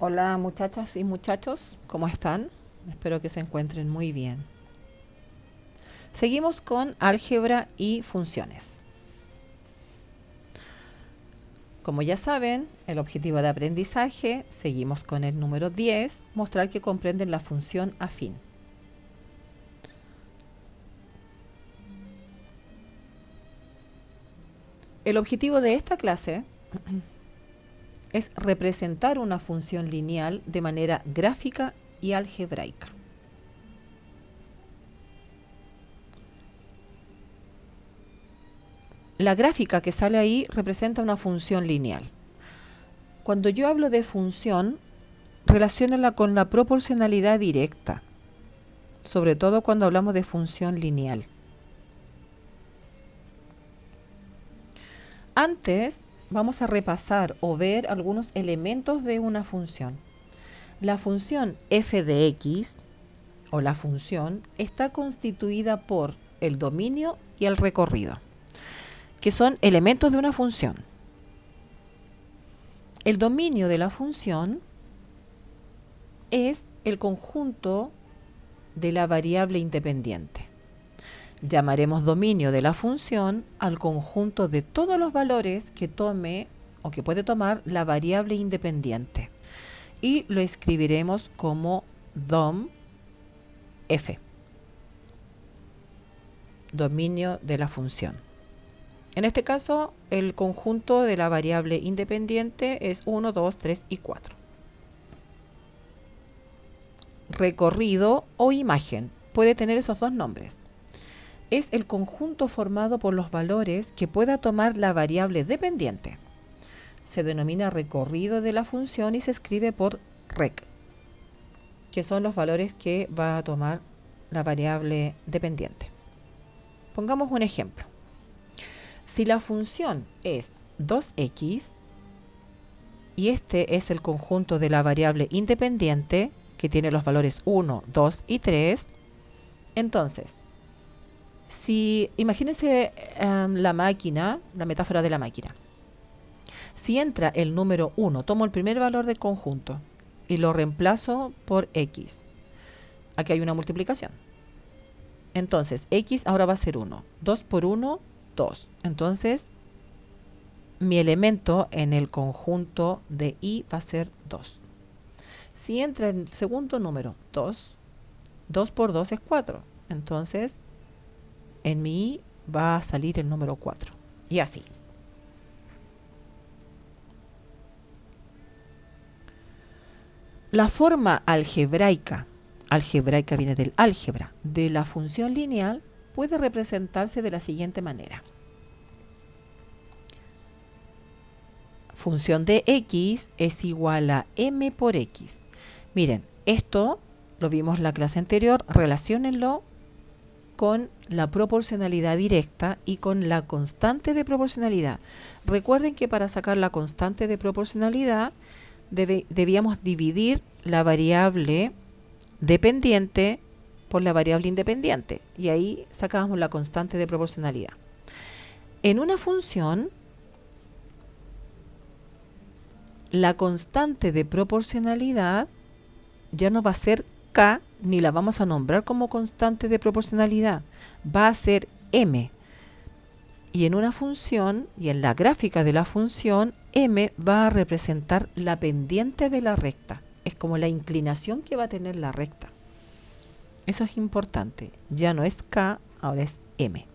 Hola muchachas y muchachos, ¿cómo están? Espero que se encuentren muy bien. Seguimos con álgebra y funciones. Como ya saben, el objetivo de aprendizaje, seguimos con el número 10, mostrar que comprenden la función afín. El objetivo de esta clase es representar una función lineal de manera gráfica y algebraica. La gráfica que sale ahí representa una función lineal. Cuando yo hablo de función, relaciónala con la proporcionalidad directa, sobre todo cuando hablamos de función lineal. Antes vamos a repasar o ver algunos elementos de una función. La función f de x o la función está constituida por el dominio y el recorrido, que son elementos de una función. El dominio de la función es el conjunto de la variable independiente. Llamaremos dominio de la función al conjunto de todos los valores que tome o que puede tomar la variable independiente. Y lo escribiremos como dom f, dominio de la función. En este caso, el conjunto de la variable independiente es 1, 2, 3 y 4. Recorrido o imagen puede tener esos dos nombres. Es el conjunto formado por los valores que pueda tomar la variable dependiente. Se denomina recorrido de la función y se escribe por rec, que son los valores que va a tomar la variable dependiente. Pongamos un ejemplo. Si la función es 2x y este es el conjunto de la variable independiente que tiene los valores 1, 2 y 3, entonces, si imagínense la máquina, la metáfora de la máquina. Si entra el número 1, tomo el primer valor del conjunto y lo reemplazo por x. Aquí hay una multiplicación. Entonces, x ahora va a ser 1. 2 por 1, 2. Entonces, mi elemento en el conjunto de i va a ser 2. Si entra el segundo número, 2, 2 por 2 es 4. Entonces, en mi i va a salir el número 4. Y así. La forma algebraica viene del álgebra, de la función lineal puede representarse de la siguiente manera. Función de x es igual a m por x. Miren, esto lo vimos en la clase anterior, relaciónenlo con la proporcionalidad directa y con la constante de proporcionalidad. Recuerden que para sacar la constante de proporcionalidad debíamos dividir la variable dependiente por la variable independiente y ahí sacábamos la constante de proporcionalidad. En una función, la constante de proporcionalidad ya no va a ser k, ni la vamos a nombrar como constante de proporcionalidad, va a ser m. Y en una función, y en la gráfica de la función, m va a representar la pendiente de la recta. Es como la inclinación que va a tener la recta. Eso es importante. Ya no es k, ahora es m.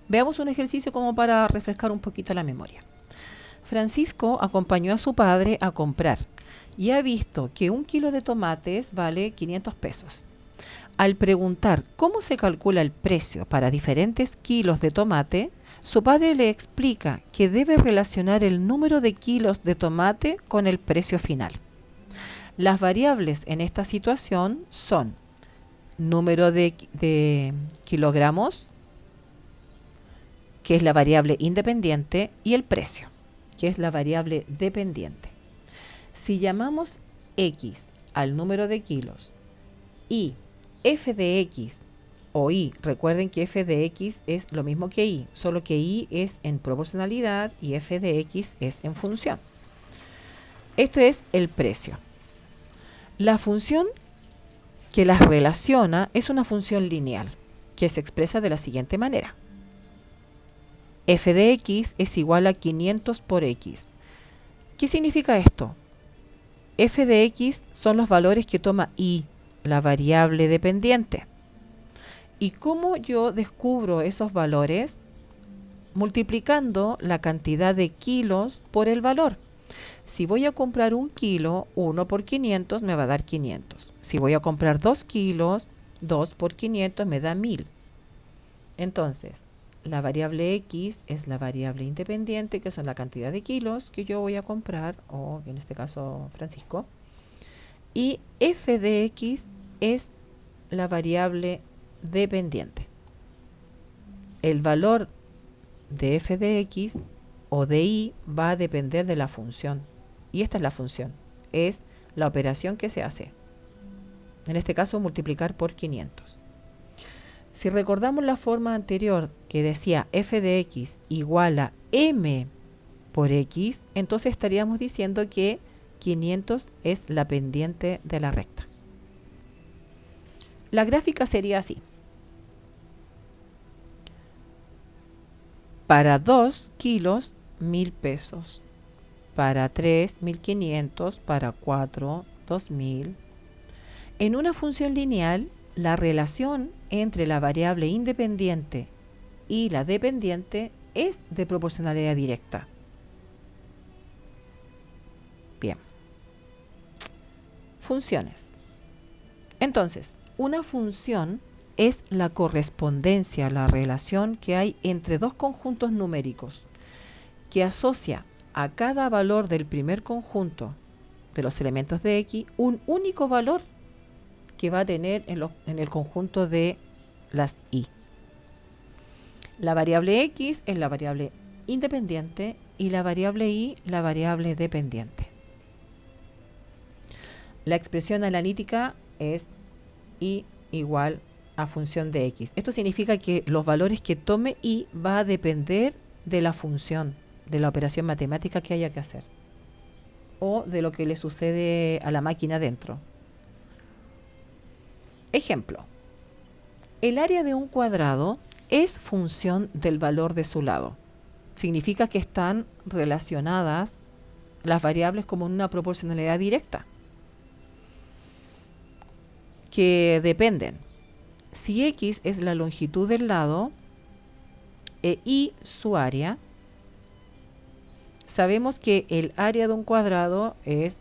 Veamos un ejercicio como para refrescar un poquito la memoria. Francisco acompañó a su padre a comprar y ha visto que 1 kilo de tomates vale 500 pesos. Al preguntar cómo se calcula el precio para diferentes kilos de tomate, su padre le explica que debe relacionar el número de kilos de tomate con el precio final. Las variables en esta situación son número de kilogramos, que es la variable independiente, y el precio, que es la variable dependiente. Si llamamos x al número de kilos y f de x o y, recuerden que f de x es lo mismo que y, solo que y es en proporcionalidad y f de x es en función. Esto es el precio. La función que las relaciona es una función lineal, que se expresa de la siguiente manera. F de x es igual a 500 por x. ¿Qué significa esto? F de x son los valores que toma y, la variable dependiente. ¿Y cómo yo descubro esos valores? Multiplicando la cantidad de kilos por el valor. Si voy a comprar 1 kilo, 1 por 500 me va a dar 500. Si voy a comprar 2 kilos, 2 por 500 me da 1000. Entonces, la variable x es la variable independiente, que son la cantidad de kilos que yo voy a comprar, o en este caso Francisco. Y f de x es la variable dependiente. El valor de f de x o de y va a depender de la función. Y esta es la función. Es la operación que se hace. En este caso, multiplicar por 500. Si recordamos la forma anterior que decía f de x igual a m por x, entonces estaríamos diciendo que 500 es la pendiente de la recta. La gráfica sería así. Para 2 kilos, 1000 pesos. Para 3, 1500. Para 4, 2000. En una función lineal, la relación entre la variable independiente y la dependiente es de proporcionalidad directa. Bien. Funciones. Entonces, una función es la correspondencia, la relación que hay entre dos conjuntos numéricos, que asocia a cada valor del primer conjunto de los elementos de x un único valor que va a tener en el conjunto de las y. La variable x es la variable independiente y la variable y la variable dependiente. La expresión analítica es y igual a función de x. Esto significa que los valores que tome y va a depender de la función, de la operación matemática que haya que hacer, o de lo que le sucede a la máquina dentro. Ejemplo, el área de un cuadrado es función del valor de su lado. Significa que están relacionadas las variables como en una proporcionalidad directa, que dependen. Si x es la longitud del lado y su área, sabemos que el área de un cuadrado es,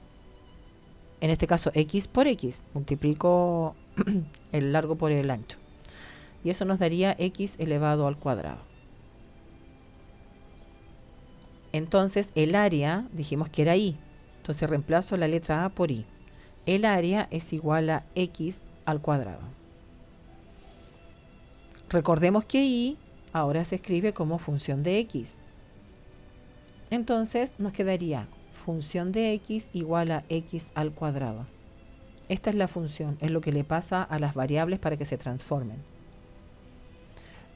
en este caso, x por x. Multiplico el largo por el ancho. Y eso nos daría x elevado al cuadrado. Entonces, el área, dijimos que era y. Entonces, reemplazo la letra a por y. El área es igual a x al cuadrado. Recordemos que y ahora se escribe como función de x. Entonces nos quedaría función de x igual a x al cuadrado. Esta es la función, es lo que le pasa a las variables para que se transformen.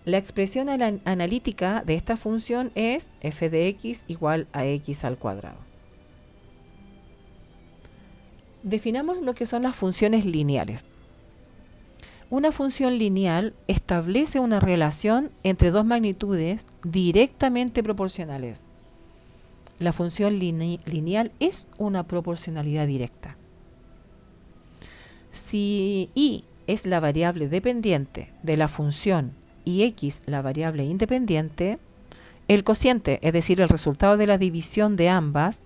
La expresión analítica de esta función es f de x igual a x al cuadrado. Definamos lo que son las funciones lineales. Una función lineal establece una relación entre dos magnitudes directamente proporcionales. La función lineal es una proporcionalidad directa. Si y es la variable dependiente de la función y x la variable independiente, el cociente, es decir, el resultado de la división de ambas,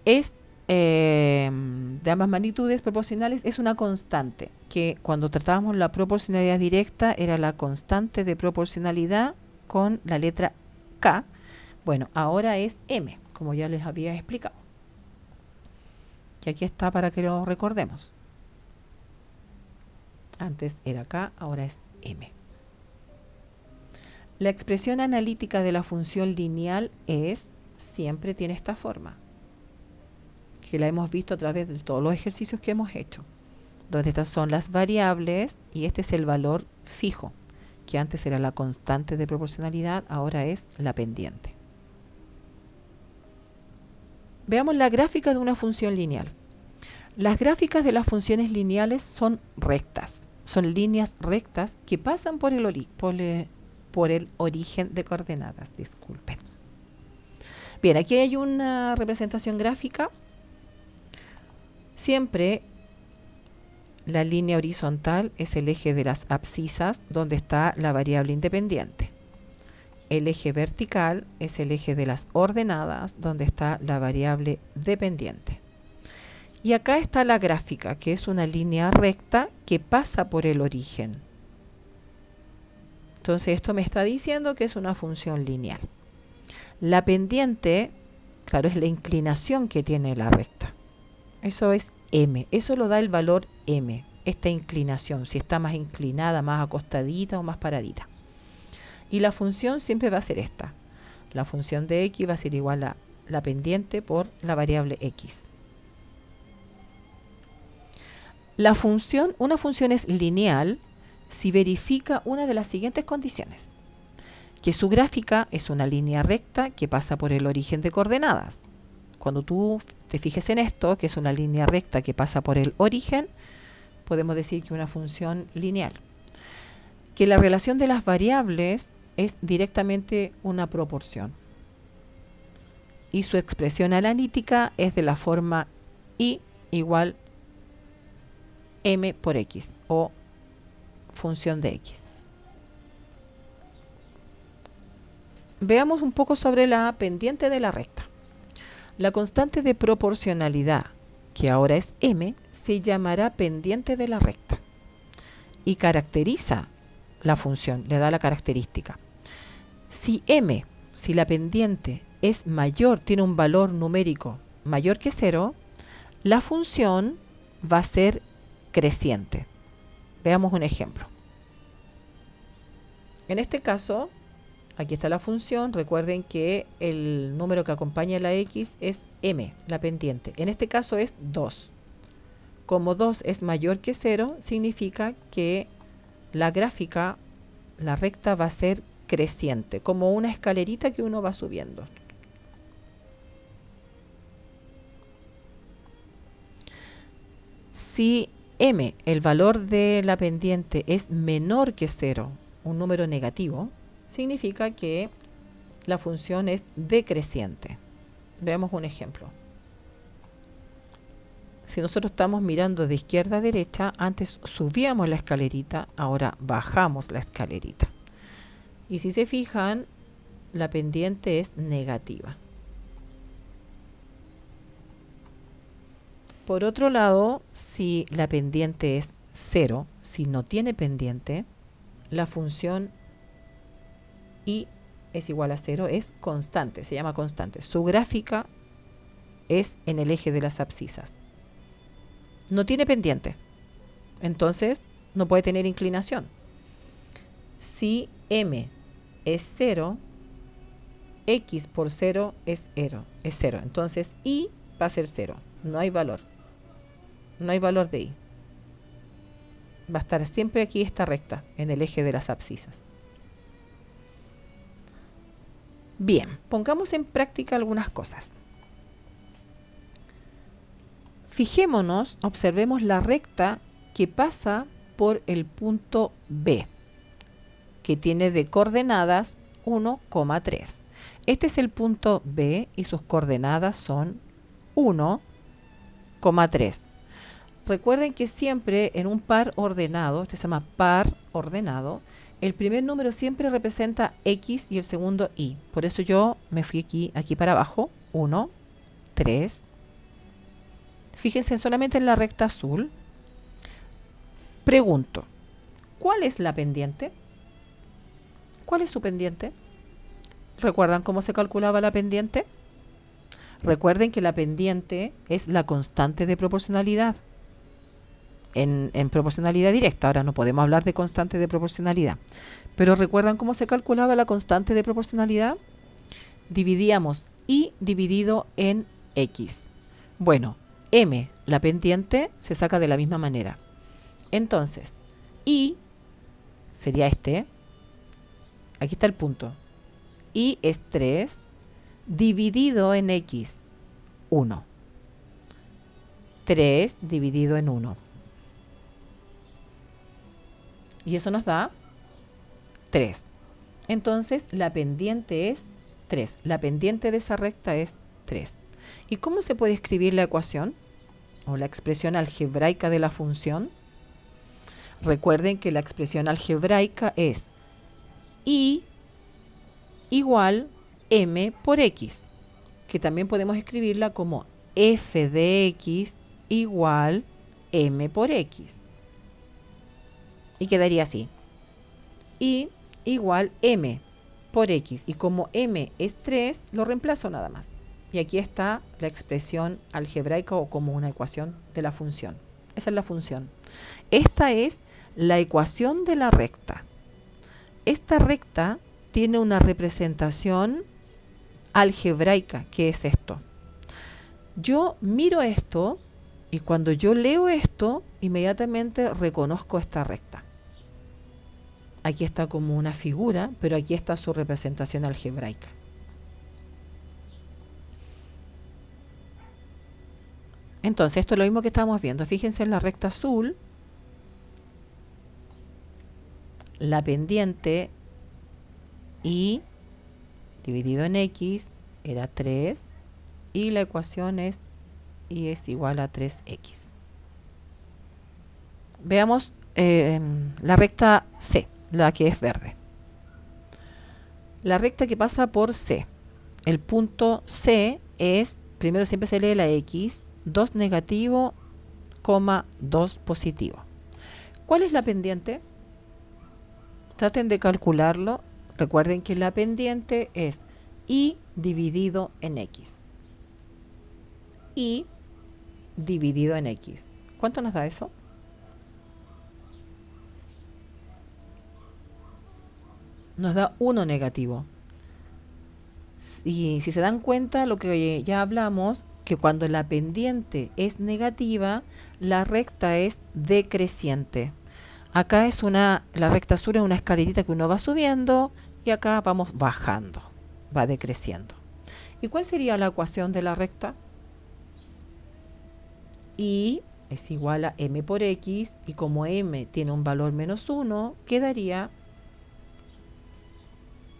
es de ambas magnitudes proporcionales, es una constante, que cuando tratábamos la proporcionalidad directa era la constante de proporcionalidad con la letra k. Bueno, ahora es m, como ya les había explicado. Y aquí está para que lo recordemos. Antes era k, ahora es m. La expresión analítica de la función lineal siempre tiene esta forma, que la hemos visto a través de todos los ejercicios que hemos hecho, donde estas son las variables y este es el valor fijo, que antes era la constante de proporcionalidad, ahora es la pendiente. Veamos la gráfica de una función lineal. Las gráficas de las funciones lineales son rectas, son líneas rectas que pasan por el origen de coordenadas. Disculpen. Bien, aquí hay una representación gráfica. Siempre la línea horizontal es el eje de las abscisas, donde está la variable independiente. El eje vertical es el eje de las ordenadas, donde está la variable dependiente. Y acá está la gráfica, que es una línea recta que pasa por el origen. Entonces esto me está diciendo que es una función lineal. La pendiente, claro, es la inclinación que tiene la recta. Eso es m, eso lo da el valor m, esta inclinación, si está más inclinada, más acostadita o más paradita. Y la función siempre va a ser esta. La función de x va a ser igual a la pendiente por la variable x. Una función es lineal si verifica una de las siguientes condiciones: que su gráfica es una línea recta que pasa por el origen de coordenadas. Cuando tú te fijes en esto, que es una línea recta que pasa por el origen, podemos decir que una función lineal. Que la relación de las variables es directamente una proporción. Y su expresión analítica es de la forma y igual m por x o función de x. Veamos un poco sobre la pendiente de la recta. La constante de proporcionalidad, que ahora es m, se llamará pendiente de la recta y caracteriza la función, le da la característica. Si la pendiente es mayor, tiene un valor numérico mayor que 0, la función va a ser creciente. Veamos un ejemplo. En este caso, aquí está la función. Recuerden que el número que acompaña a la x es m, la pendiente. En este caso es 2. Como 2 es mayor que 0, significa que la gráfica, la recta, va a ser creciente, como una escalerita que uno va subiendo. Si m, el valor de la pendiente, es menor que 0, un número negativo, significa que la función es decreciente. Veamos un ejemplo. Si nosotros estamos mirando de izquierda a derecha, antes subíamos la escalerita, ahora bajamos la escalerita. Y si se fijan, la pendiente es negativa. Por otro lado, si la pendiente es 0, si no tiene pendiente, la función y es igual a 0 es constante, se llama constante. Su gráfica es en el eje de las abscisas. No tiene pendiente, entonces no puede tener inclinación. Si m es 0, x por 0 es 0. Entonces y va a ser 0. No hay valor. No hay valor de y. Va a estar siempre aquí esta recta en el eje de las abscisas. Bien, pongamos en práctica algunas cosas. Fijémonos, observemos la recta que pasa por el punto B, que tiene de coordenadas 1,3. Este es el punto B y sus coordenadas son 1,3. Recuerden que siempre en un par ordenado, este se llama par ordenado, el primer número siempre representa x y el segundo y. Por eso yo me fui aquí para abajo. 1, 3. Fíjense solamente en la recta azul. Pregunto, ¿cuál es la pendiente? ¿Cuál es su pendiente? ¿Recuerdan cómo se calculaba la pendiente? Recuerden que la pendiente es la constante de proporcionalidad. En proporcionalidad directa, ahora no podemos hablar de constante de proporcionalidad. Pero ¿recuerdan cómo se calculaba la constante de proporcionalidad? Dividíamos y dividido en x. Bueno, m, la pendiente, se saca de la misma manera. Entonces, y sería este. Aquí está el punto. Y es 3 dividido en x. 1. 3 dividido en 1. Y eso nos da 3. Entonces la pendiente es 3. La pendiente de esa recta es 3. ¿Y cómo se puede escribir la ecuación o la expresión algebraica de la función? Recuerden que la expresión algebraica es y igual m por x, que también podemos escribirla como f de x igual m por x. Y quedaría así. Y igual m por x. Y como m es 3, lo reemplazo nada más. Y aquí está la expresión algebraica o como una ecuación de la función. Esa es la función. Esta es la ecuación de la recta. Esta recta tiene una representación algebraica. ¿Qué es esto? Yo miro esto y cuando yo leo esto, inmediatamente reconozco esta recta. Aquí está como una figura, pero aquí está su representación algebraica. Entonces, esto es lo mismo que estábamos viendo. Fíjense en la recta azul. La pendiente y dividido en x era 3 y la ecuación es y es igual a 3x. Veamos la recta C, la que es verde. La recta que pasa por C. El punto C es, primero siempre se lee la x, 2 negativo, 2 positivo. ¿Cuál es la pendiente? Traten de calcularlo. Recuerden que la pendiente es y dividido en x. Y dividido en x. ¿Cuánto nos da eso? Nos da 1 negativo. Y si se dan cuenta, lo que ya hablamos, que cuando la pendiente es negativa, la recta es decreciente. Acá es la recta azul es una escalerita que uno va subiendo y acá vamos bajando, va decreciendo. ¿Y cuál sería la ecuación de la recta? Y es igual a m por x y como m tiene un valor menos 1, quedaría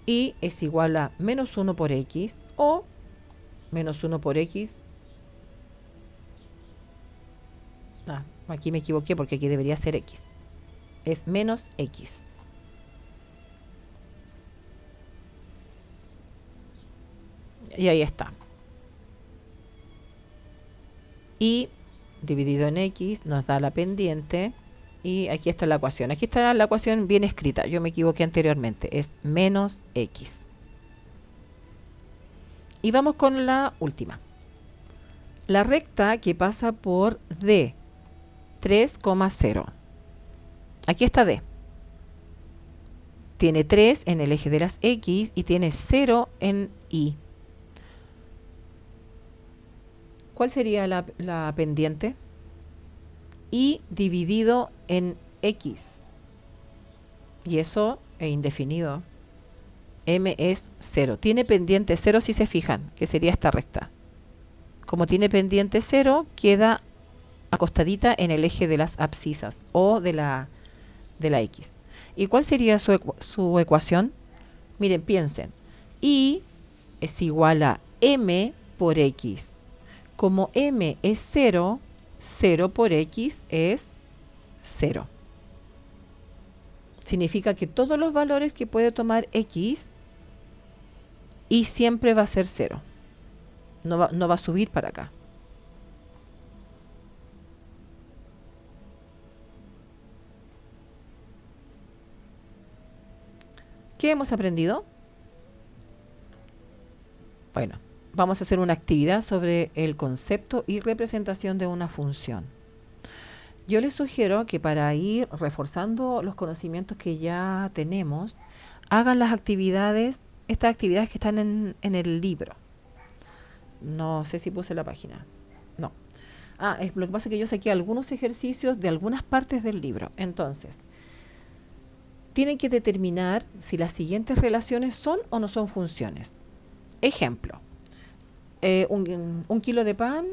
y es igual a menos 1 por x o menos 1 por x. Aquí me equivoqué porque aquí debería ser x. Es menos x. Y ahí está. Y dividido en x nos da la pendiente. Y aquí está la ecuación. Aquí está la ecuación bien escrita. Yo me equivoqué anteriormente. Es menos x. Y vamos con la última. La recta que pasa por D. 3,0. Aquí está D. Tiene 3 en el eje de las X y tiene 0 en Y. ¿Cuál sería la pendiente? Y dividido en X. Y eso es indefinido. M es 0. Tiene pendiente 0 si se fijan, que sería esta recta. Como tiene pendiente 0, queda acostadita en el eje de las abscisas o de la X. ¿Y cuál sería su ecuación? Miren, piensen. Y es igual a m por x. Como m es 0, 0 por x es 0. Significa que todos los valores que puede tomar x, y siempre va a ser 0. No va a subir para acá. ¿Qué hemos aprendido? Bueno, vamos a hacer una actividad sobre el concepto y representación de una función. Yo les sugiero que para ir reforzando los conocimientos que ya tenemos, hagan las actividades, estas actividades que están en el libro. No sé si puse la página. No. Lo que pasa es que yo saqué algunos ejercicios de algunas partes del libro. Entonces, tienen que determinar si las siguientes relaciones son o no son funciones. Ejemplo, Un kilo de pan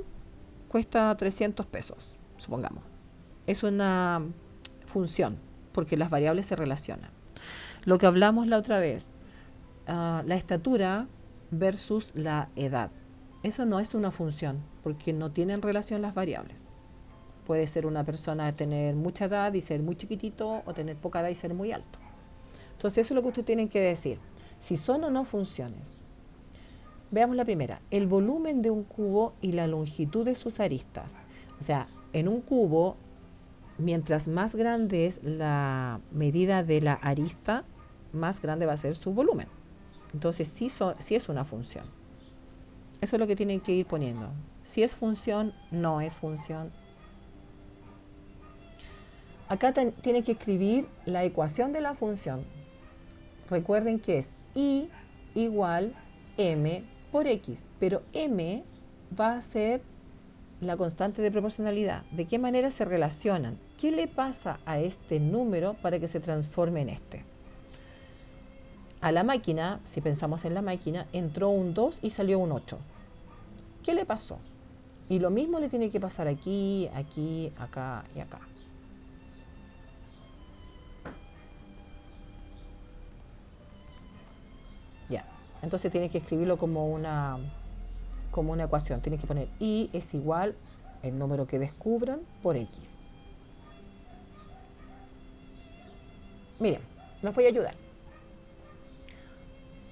cuesta 300 pesos, supongamos. Es una función, porque las variables se relacionan. Lo que hablamos la otra vez, la estatura versus la edad. Eso no es una función, porque no tienen relación las variables. Puede ser una persona tener mucha edad y ser muy chiquitito, o tener poca edad y ser muy alto. Entonces eso es lo que ustedes tienen que decir. Si son o no funciones. Veamos la primera. El volumen de un cubo y la longitud de sus aristas. O sea, en un cubo, mientras más grande es la medida de la arista, más grande va a ser su volumen. Entonces sí es una función. Eso es lo que tienen que ir poniendo. Si es función, no es función. Acá tienen que escribir la ecuación de la función. Recuerden que es y igual m por x, pero m va a ser la constante de proporcionalidad. ¿De qué manera se relacionan? ¿Qué le pasa a este número para que se transforme en este? A la máquina, si pensamos en la máquina, entró un 2 y salió un 8. ¿Qué le pasó? Y lo mismo le tiene que pasar aquí, aquí, acá y acá. Ya, entonces tienes que escribirlo como una ecuación. Tienes que poner y es igual el número que descubran por x. Miren, los voy a ayudar.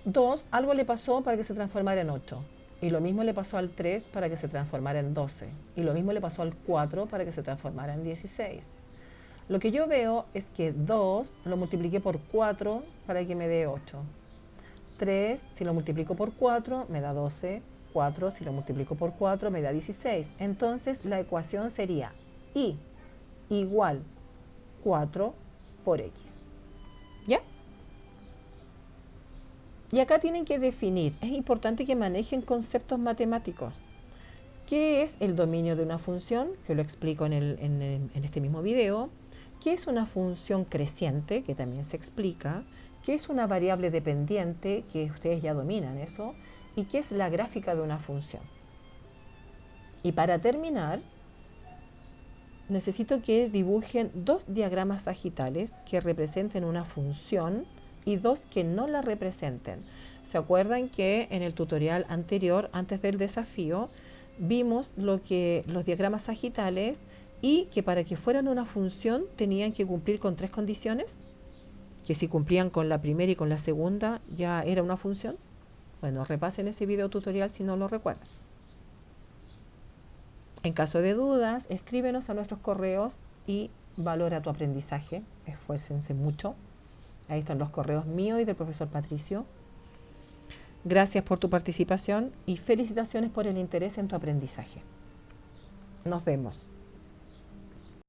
2, algo le pasó para que se transformara en 8. Y lo mismo le pasó al 3 para que se transformara en 12. Y lo mismo le pasó al 4 para que se transformara en 16. Lo que yo veo es que 2 lo multipliqué por 4 para que me dé 8. 3, si lo multiplico por 4, me da 12. 4, si lo multiplico por 4, me da 16. Entonces, la ecuación sería y igual 4 por x. ¿Ya? Y acá tienen que definir, es importante que manejen conceptos matemáticos. ¿Qué es el dominio de una función? Que lo explico en este mismo video. ¿Qué es una función creciente? Que también se explica. ¿Qué es una variable dependiente? Que ustedes ya dominan eso. ¿Y qué es la gráfica de una función? Y para terminar, necesito que dibujen 2 diagramas sagitales que representen una función y 2 que no la representen. ¿Se acuerdan que en el tutorial anterior, antes del desafío, vimos los diagramas sagitales y que para que fueran una función tenían que cumplir con 3 condiciones? Que si cumplían con la primera y con la segunda ya era una función. Bueno, repasen ese video tutorial si no lo recuerdan. En caso de dudas, escríbenos a nuestros correos y valora tu aprendizaje. Esfuércense mucho. Ahí están los correos míos y del profesor Patricio. Gracias por tu participación y felicitaciones por el interés en tu aprendizaje. Nos vemos.